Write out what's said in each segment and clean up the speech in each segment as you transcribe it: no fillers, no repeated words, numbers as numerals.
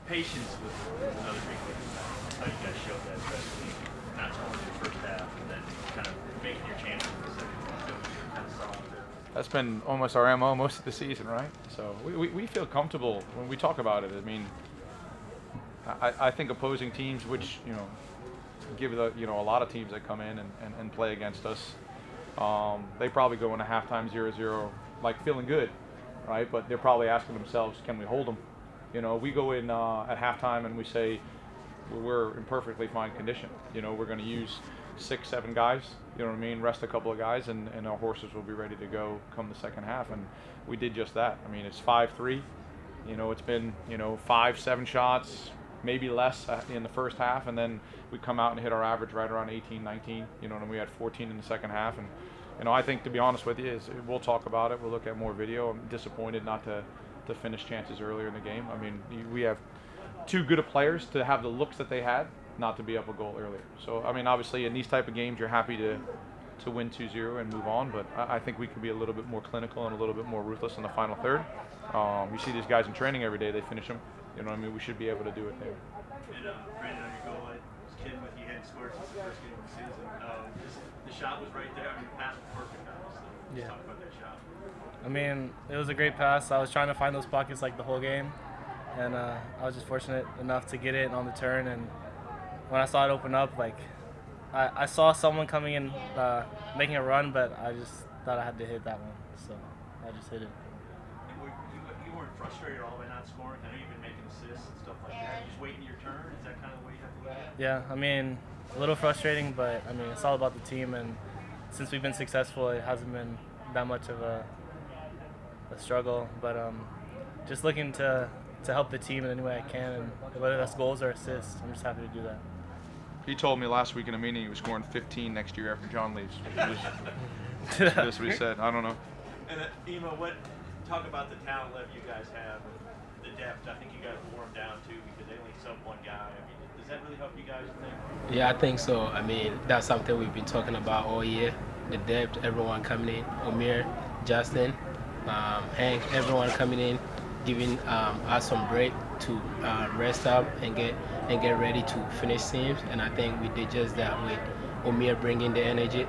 patience with another big game. How you guys showed that, especially not scoring in the first half and then kind of making your chances in the second half. Kind of solid there. That's been almost our MO most of the season, right? So we feel comfortable when we talk about it. I mean, I think opposing teams, which, you know, give the, you know, a lot of teams that come in and play against us, they probably go into halftime 0-0 like feeling good, right? But they're probably asking themselves, can we hold them? You know, we go in at halftime and we say we're in perfectly fine condition. You know, we're going to use 6-7 guys, you know what I mean, rest a couple of guys, and our horses will be ready to go come the second half. And we did just that. I mean, it's 5-3. You know, it's been, you know, 5-7 shots, maybe less in the first half, and then we come out and hit our average right around 18, 19, you know, and we had 14 in the second half. And, you know, I think, to be honest with you, we'll talk about it. We'll look at more video. I'm disappointed not to finish chances earlier in the game. I mean, we have too good of players to have the looks that they had, not to be up a goal earlier. So, I mean, obviously in these type of games, you're happy to win 2-0 and move on, but I think we could be a little bit more clinical and a little bit more ruthless in the final third. You see these guys in training every day, they finish them. You know what I mean? We should be able to do it there. And Brandon, on your goal, I was kidding with you, hadn't scored since the first game of the season. The shot was right there. I mean, the pass was perfect, obviously. Let's talk about that shot. I mean, it was a great pass. I was trying to find those pockets like the whole game, and I was just fortunate enough to get it on the turn. And when I saw it open up, like I saw someone coming in, making a run, but I just thought I had to hit that one, so I just hit it. You weren't frustrated at all by not scoring? I know you've been making assists and stuff like that. Just waiting your turn? Is that kind of the way you have to look at it? Yeah, I mean, a little frustrating, but I mean, it's all about the team, and since we've been successful, it hasn't been that much of a struggle. But just looking to help the team in any way I can, and whether that's goals or assists, I'm just happy to do that. He told me last week in a meeting he was scoring 15 next year after John leaves. That's what he said. I don't know. And Ema, talk about the talent level you guys have, the depth. I think you guys wore them down too because they only sub one guy. I mean, does that really help you guys, you think? Yeah, I think so. I mean, that's something we've been talking about all year. The depth, everyone coming in, Omir, Justin, Hank, everyone coming in, giving us some break to rest up and get ready to finish teams. And I think we did just that with Omir bringing the energy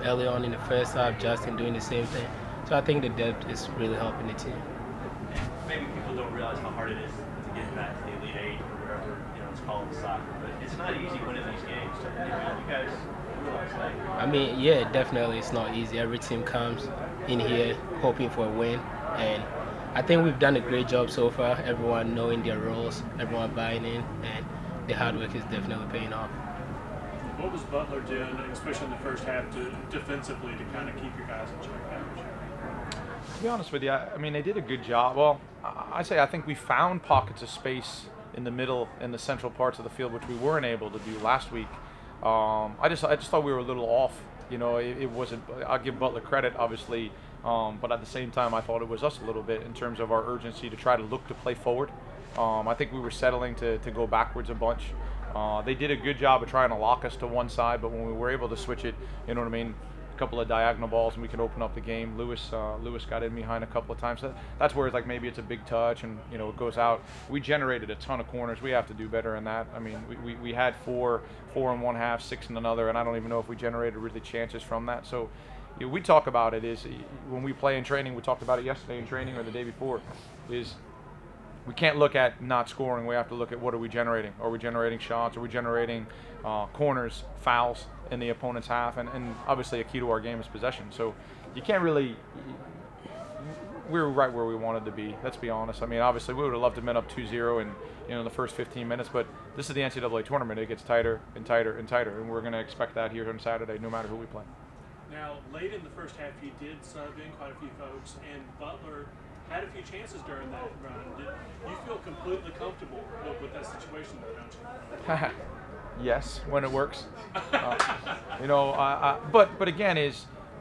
early on in the first half, Justin doing the same thing. So I think the depth is really helping the team. And maybe people don't realize how hard it is to get back to the Elite Eight or wherever, you know, it's called soccer, but it's not easy winning these games. So, you guys realize that? I mean, yeah, definitely it's not easy. Every team comes in here hoping for a win, and I think we've done a great job so far. Everyone knowing their roles, everyone buying in, and the hard work is definitely paying off. What was Butler doing, especially in the first half, defensively to kind of keep your guys in check? To be honest with you, I mean, they did a good job. Well, I think we found pockets of space in the middle and the central parts of the field, which we weren't able to do last week. I just thought we were a little off. You know, it wasn't. I'll give Butler credit, obviously, but at the same time, I thought it was us a little bit in terms of our urgency to try to look to play forward. I think we were settling to go backwards a bunch. They did a good job of trying to lock us to one side, but when we were able to switch it, you know what I mean, a couple of diagonal balls and we could open up the game. Lewis got in behind a couple of times. That's where it's like maybe it's a big touch and, you know, it goes out. We generated a ton of corners. We have to do better in that. I mean, we had four in one half, 6 in another, and I don't even know if we generated really chances from that. So, you know, we talk about it is when we play in training. We talked about it yesterday in training or the day before. Is we can't look at not scoring. We have to look at what are we generating. Are we generating shots? Are we generating corners, fouls in the opponent's half? And obviously a key to our game is possession. So you can't really – we were right where we wanted to be. Let's be honest. I mean, obviously we would have loved to have been up 2-0 in the first 15 minutes, but this is the NCAA tournament. It gets tighter and tighter and tighter, and we're going to expect that here on Saturday no matter who we play. Now, late in the first half, you did sub in quite a few folks, and Butler – had a few chances during that run. Did you feel completely comfortable with that situation, though, don't you? Yes, when it works. You know, but again,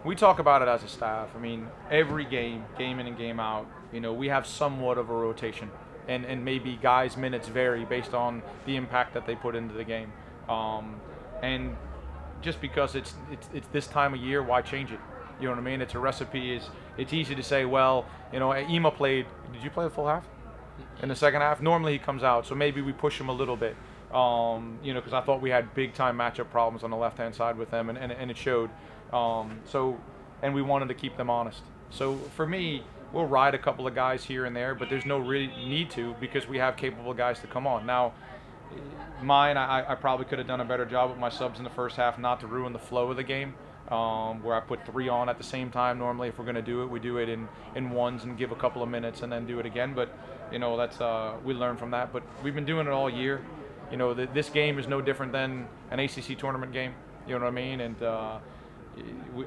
we talk about it as a staff. I mean, every game in and game out, you know, we have somewhat of a rotation, and maybe guys' minutes vary based on the impact that they put into the game. And just because it's this time of year, why change it? You know what I mean? It's a recipe. It's easy to say, well, you know, Ema played. Did you play the full half? in the second half. Normally he comes out, so maybe we push him a little bit. You know, because I thought we had big time matchup problems on the left-hand side with them, and it showed. And we wanted to keep them honest. So for me, we'll ride a couple of guys here and there, but there's no really need to because we have capable guys to come on. Now, I probably could have done a better job with my subs in the first half, not to ruin the flow of the game. Where I put 3 on at the same time. Normally, if we're going to do it, we do it in ones and give a couple of minutes and then do it again. But you know, that's we learn from that. But we've been doing it all year. You know, this game is no different than an ACC tournament game. You know what I mean? And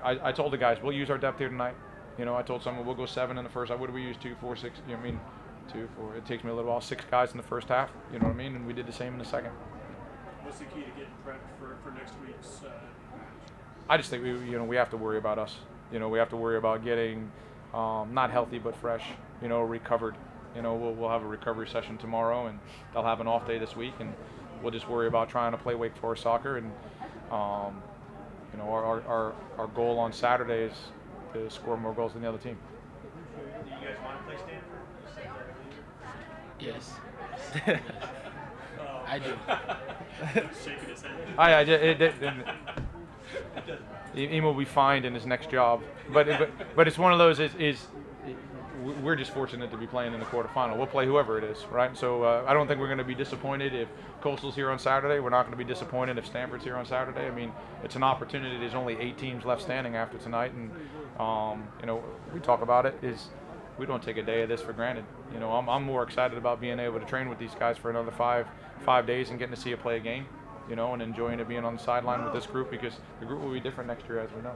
I told the guys we'll use our depth here tonight. You know, I told someone we'll go 7 in the first. What do we use? 2, 4, 6. You know what I mean? 2, 4. It takes me a little while. 6 guys in the first half. You know what I mean? And we did the same in the second. What's the key to getting prepped for next week's? I just think we have to worry about us. You know, we have to worry about getting not healthy but fresh. You know, recovered. You know, we'll have a recovery session tomorrow, and they'll have an off day this week, and we'll just worry about trying to play Wake Forest soccer. And you know, our goal on Saturday is to score more goals than the other team. Do you guys want to play Stanford? Yes. I do. Shaking his head. He will be fined in his next job, but it's one of those. We're just fortunate to be playing in the quarterfinal. We'll play whoever it is, right? So I don't think we're going to be disappointed if Coastal's here on Saturday. We're not going to be disappointed if Stanford's here on Saturday. I mean, it's an opportunity. There's only 8 teams left standing after tonight, and you know, we talk about it. We don't take a day of this for granted. You know, I'm more excited about being able to train with these guys for another five days and getting to see you play a game. You know, and enjoying it being on the sideline with this group because the group will be different next year, as we know.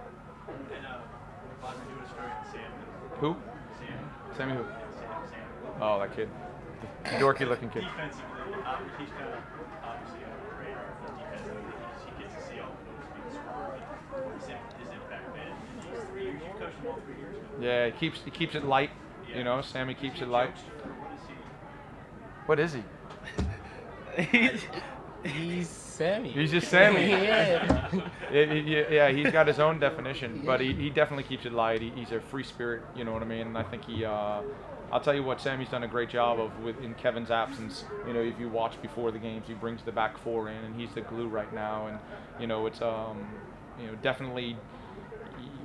And Butler doing a story on Sam. Who? Sammy who? Sam. Oh, that kid. The dorky-looking kid. Defensively, he's kind of obviously on the radar, but defensively, he gets to see all the moves being scored. His impact, man. In these 3 years, you coached him all 3 years ago. Yeah, he keeps it light. Yeah. You know, Sammy keeps it light. What is he? He's Sammy. He's just Sammy. Yeah. Yeah, he's got his own definition, but he definitely keeps it light. He's a free spirit, you know what I mean? And I think I'll tell you what, Sammy's done a great job of in Kevin's absence. You know, if you watch before the games, he brings the back 4 in, and he's the glue right now. And you know, it's you know, definitely.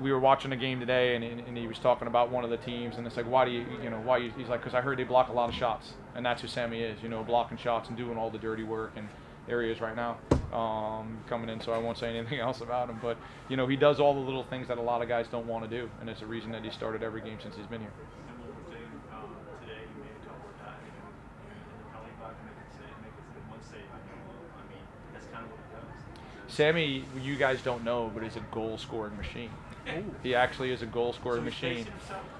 We were watching a game today, and he was talking about one of the teams, and it's like, he's like, because I heard they block a lot of shots, and that's who Sammy is, you know, blocking shots and doing all the dirty work, and there he is right now, coming in, so I won't say anything else about him, but, you know, he does all the little things that a lot of guys don't want to do, and it's a reason that he started every game since he's been here. Today, he made a couple of dives, and the penalty box make one save. I mean, that's kind of what he does. Sammy, you guys don't know, but he's a goal-scoring machine. He actually is a goal-scoring machine.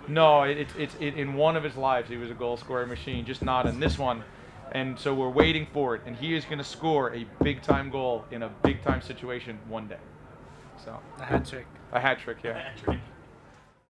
No, it's in one of his lives he was a goal-scoring machine, just not in this one. And so we're waiting for it, and he is going to score a big-time goal in a big-time situation one day. So A hat trick. A hat trick, yeah. A hat trick.